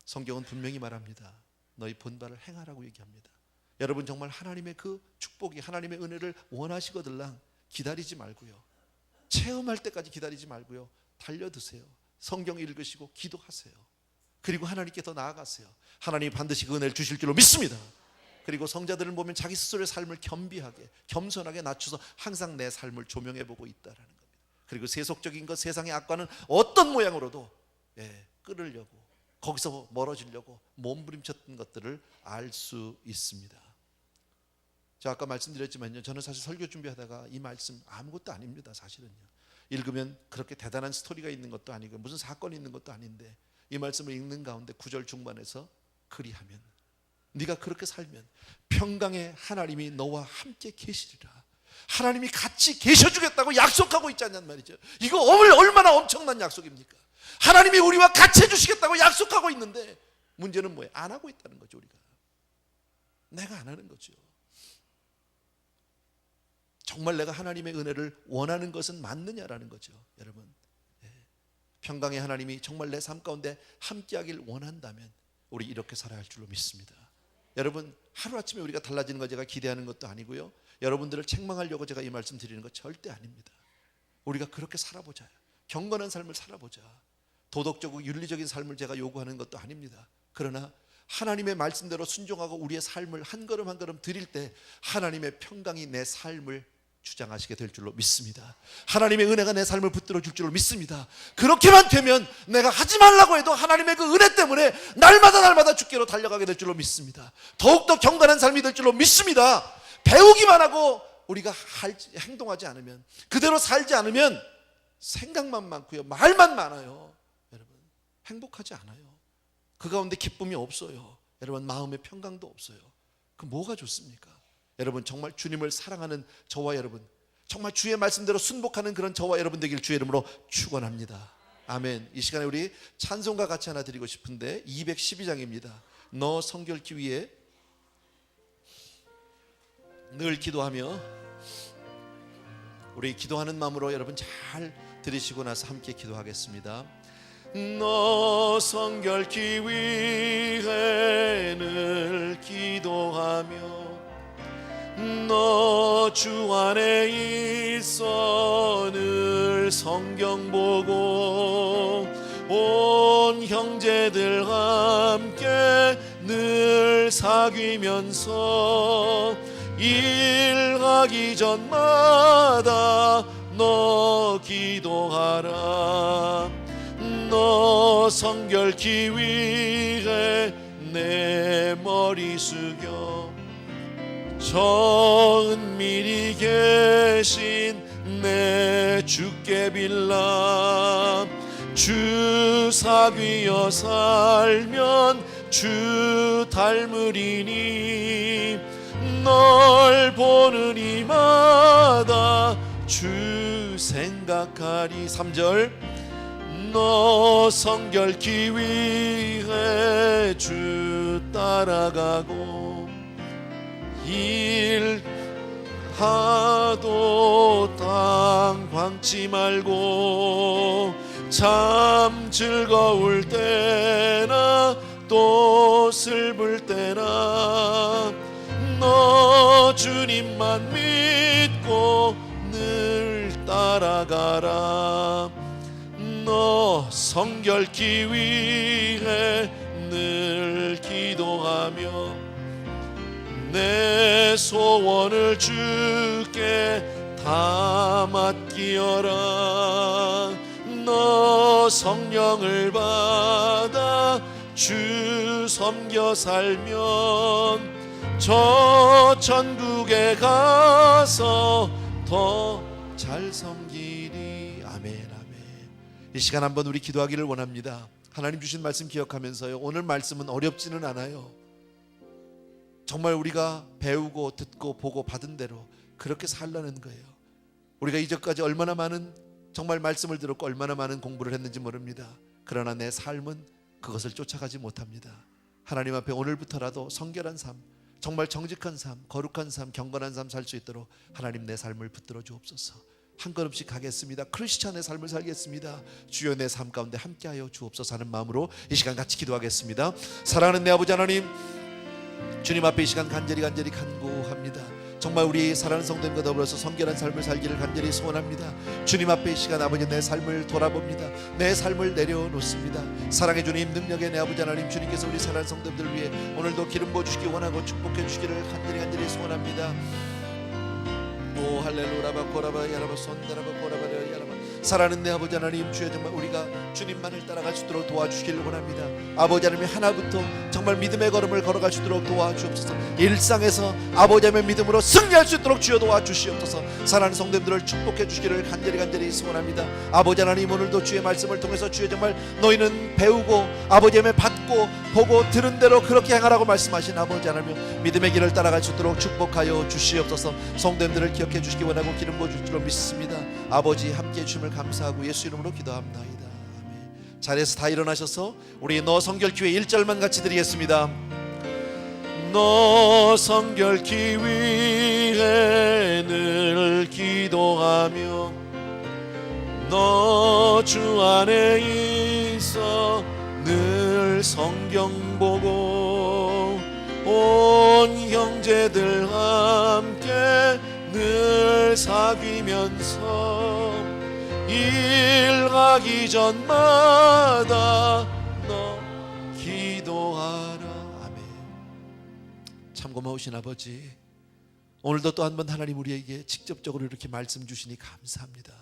성경은 분명히 말합니다. 너희 본바를 행하라고 얘기합니다. 여러분 정말 하나님의 그 축복이, 하나님의 은혜를 원하시거들랑 기다리지 말고요, 체험할 때까지 기다리지 말고요, 달려드세요. 성경 읽으시고 기도하세요. 그리고 하나님께 더 나아가세요. 하나님이 반드시 그 은혜를 주실 줄로 믿습니다. 그리고 성자들을 보면 자기 스스로의 삶을 겸비하게, 겸손하게 낮춰서 항상 내 삶을 조명해보고 있다는 겁니다. 그리고 세속적인 것, 세상의 악과는 어떤 모양으로도 끌으려고, 거기서 멀어지려고 몸부림쳤던 것들을 알 수 있습니다. 제가 아까 말씀드렸지만요, 저는 사실 설교 준비하다가 이 말씀 아무것도 아닙니다. 사실은요, 읽으면 그렇게 대단한 스토리가 있는 것도 아니고 무슨 사건이 있는 것도 아닌데, 이 말씀을 읽는 가운데 9절 중반에서 그리하면, 네가 그렇게 살면 평강의 하나님이 너와 함께 계시리라. 하나님이 같이 계셔주겠다고 약속하고 있지 않냔 말이죠. 이거 얼마나 엄청난 약속입니까? 하나님이 우리와 같이 해주시겠다고 약속하고 있는데, 문제는 뭐예요? 안 하고 있다는 거죠. 우리가 내가 안 하는 거죠. 정말 내가 하나님의 은혜를 원하는 것은 맞느냐라는 거죠. 여러분, 평강의 하나님이 정말 내 삶 가운데 함께하길 원한다면 우리 이렇게 살아야 할 줄로 믿습니다. 여러분, 하루아침에 우리가 달라지는 거 제가 기대하는 것도 아니고요, 여러분들을 책망하려고 제가 이 말씀 드리는 거 절대 아닙니다. 우리가 그렇게 살아보자, 경건한 삶을 살아보자, 도덕적이고 윤리적인 삶을 제가 요구하는 것도 아닙니다. 그러나 하나님의 말씀대로 순종하고 우리의 삶을 한 걸음 한 걸음 드릴 때 하나님의 평강이 내 삶을 주장하시게 될 줄로 믿습니다. 하나님의 은혜가 내 삶을 붙들어 줄 줄로 믿습니다. 그렇게만 되면 내가 하지 말라고 해도 하나님의 그 은혜 때문에 날마다 주께로 달려가게 될 줄로 믿습니다. 더욱더 경건한 삶이 될 줄로 믿습니다. 배우기만 하고 우리가 행동하지 않으면, 그대로 살지 않으면 생각만 많고요, 말만 많아요. 여러분, 행복하지 않아요. 그 가운데 기쁨이 없어요. 여러분, 마음의 평강도 없어요. 그 뭐가 좋습니까? 여러분, 정말 주님을 사랑하는 저와 여러분, 정말 주의 말씀대로 순복하는 그런 저와 여러분 되길 주의 이름으로 축원합니다. 아멘. 이 시간에 우리 찬송가 같이 하나 드리고 싶은데 212장입니다. 너 성결기 위해 늘 기도하며, 우리 기도하는 마음으로 여러분 잘 들으시고 나서 함께 기도하겠습니다. 너 성결기 위해 늘 기도하며, 너 주 안에 있어 늘 성경 보고, 온 형제들 함께 늘 사귀면서 일하기 전마다 너 기도하라. 너 성결기 위해 내 머리 숙여, 저 은밀히 계신 내 주께 빌라. 주 사귀어 살면 주 닮으리니, 널 보는 이마다 주 생각하리. 3절, 너 성결기 위해 주 따라가고, 일하도 땅 광치 말고, 참 즐거울 때나 또 슬플 때나 너 주님만 믿고 늘 따라가라. 너 성결기 위해 늘 기도하며, 내 소원을 주께 다 맡기어라. 너 성령을 받아 주 섬겨 살면 저 천국에 가서 더 잘 섬기리. 아멘, 아멘. 이 시간 한번 우리 기도하기를 원합니다. 하나님 주신 말씀 기억하면서요, 오늘 말씀은 어렵지는 않아요. 정말 우리가 배우고 듣고 보고 받은 대로 그렇게 살라는 거예요. 우리가 이제까지 얼마나 많은 정말 말씀을 들었고 얼마나 많은 공부를 했는지 모릅니다. 그러나 내 삶은 그것을 쫓아가지 못합니다. 하나님 앞에 오늘부터라도 성결한 삶, 정말 정직한 삶, 거룩한 삶, 경건한 삶 살 수 있도록 하나님 내 삶을 붙들어 주옵소서. 한 걸음씩 가겠습니다. 크리스찬의 삶을 살겠습니다. 주여 내 삶 가운데 함께하여 주옵소서 하는 마음으로 이 시간 같이 기도하겠습니다. 사랑하는 내 아버지 하나님, 주님 앞에 이 시간 간절히 간구합니다. 정말 우리 사랑하는 성도님과 더불어서 성결한 삶을 살기를 간절히 소원합니다. 주님 앞에 이 시간 아버지 내 삶을 돌아봅니다. 내 삶을 내려놓습니다. 사랑의 주님, 능력의 내 아버지 하나님, 주님께서 우리 사랑하는 성도님들 위해 오늘도 기름 부어주시기 원하고 축복해 주시기를 간절히 소원합니다. 오 할렐루야 바코라바 야라바 손다라바 코라바려 야라바 사랑하는 내 아버지 하나님, 주여 정말 우리가 주님만을 따라갈 수 있도록 도와주시기를 원합니다. 아버지 하나님, 하나부터 정말 믿음의 걸음을 걸어갈 수 있도록 도와주옵소서. 일상에서 아버지 하나님의 믿음으로 승리할 수 있도록 주여 도와주시옵소서. 사랑하는 성도님들을 축복해 주시기를 간절히 소원합니다. 아버지 하나님, 오늘도 주의 말씀을 통해서 주여 정말 너희는 배우고 아버지 하나님 받고 보고 들은 대로 그렇게 행하라고 말씀하신 아버지 하나님, 믿음의 길을 따라갈 수 있도록 축복하여 주시옵소서. 성도님들을 기억해 주시기 원하고 기름 부어 줄 줄로 믿습니다. 아버지 함께해 주심을 감사하고 예수 이름으로 기도합나이다. 아멘. 자리에서 다 일어나셔서 우리 너 성결기회 1절만 같이 드리겠습니다. 너 성결기 위해 늘 기도하며 너 주 안에 있어 늘 성경 보고 온 형제들 함께 늘 사귀면서 일 가기 전마다 너 기도하라. 아멘. 참 고마우신 아버지, 오늘도 또 한 번 하나님 우리에게 직접적으로 이렇게 말씀 주시니 감사합니다.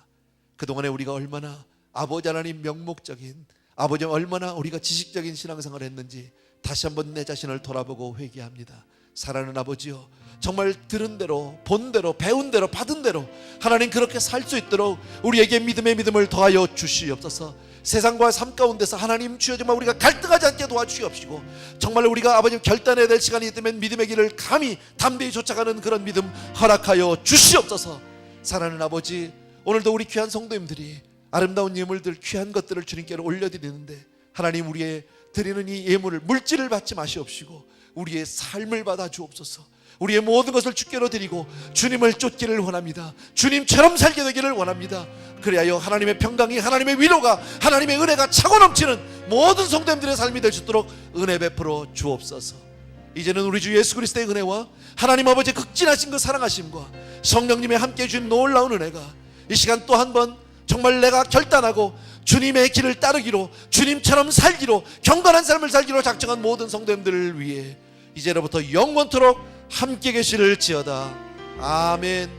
그동안에 우리가 얼마나 아버지 하나님 명목적인, 아버지 얼마나 우리가 지식적인 신앙생활을 했는지 다시 한번 내 자신을 돌아보고 회개합니다. 사랑하는 아버지요, 정말 들은 대로 본 대로 배운 대로 받은 대로 하나님 그렇게 살 수 있도록 우리에게 믿음의 믿음을 더하여 주시옵소서. 세상과 삶 가운데서 하나님 주여 정말 우리가 갈등하지 않게 도와주시옵시고, 정말 우리가 아버지 결단해야 될 시간이 있다면 믿음의 길을 감히 담대히 쫓아가는 그런 믿음 허락하여 주시옵소서. 사랑하는 아버지, 오늘도 우리 귀한 성도님들이 아름다운 예물들, 귀한 것들을 주님께로 올려드리는데 하나님 우리의 드리는 이 예물을, 물질을 받지 마시옵시고 우리의 삶을 받아 주옵소서. 우리의 모든 것을 주께로 드리고 주님을 쫓기를 원합니다. 주님처럼 살게 되기를 원합니다. 그리하여 하나님의 평강이, 하나님의 위로가, 하나님의 은혜가 차고 넘치는 모든 성도님들의 삶이 될 수 있도록 은혜 베풀어 주옵소서. 이제는 우리 주 예수 그리스도의 은혜와 하나님 아버지의 극진하신 그 사랑하심과 성령님의 함께해 주신 놀라운 은혜가 이 시간 또 한 번 정말 내가 결단하고 주님의 길을 따르기로, 주님처럼 살기로, 경건한 삶을 살기로 작정한 모든 성도님들을 위해 이제로부터 영원토록 함께 계시를 지어다. 아멘.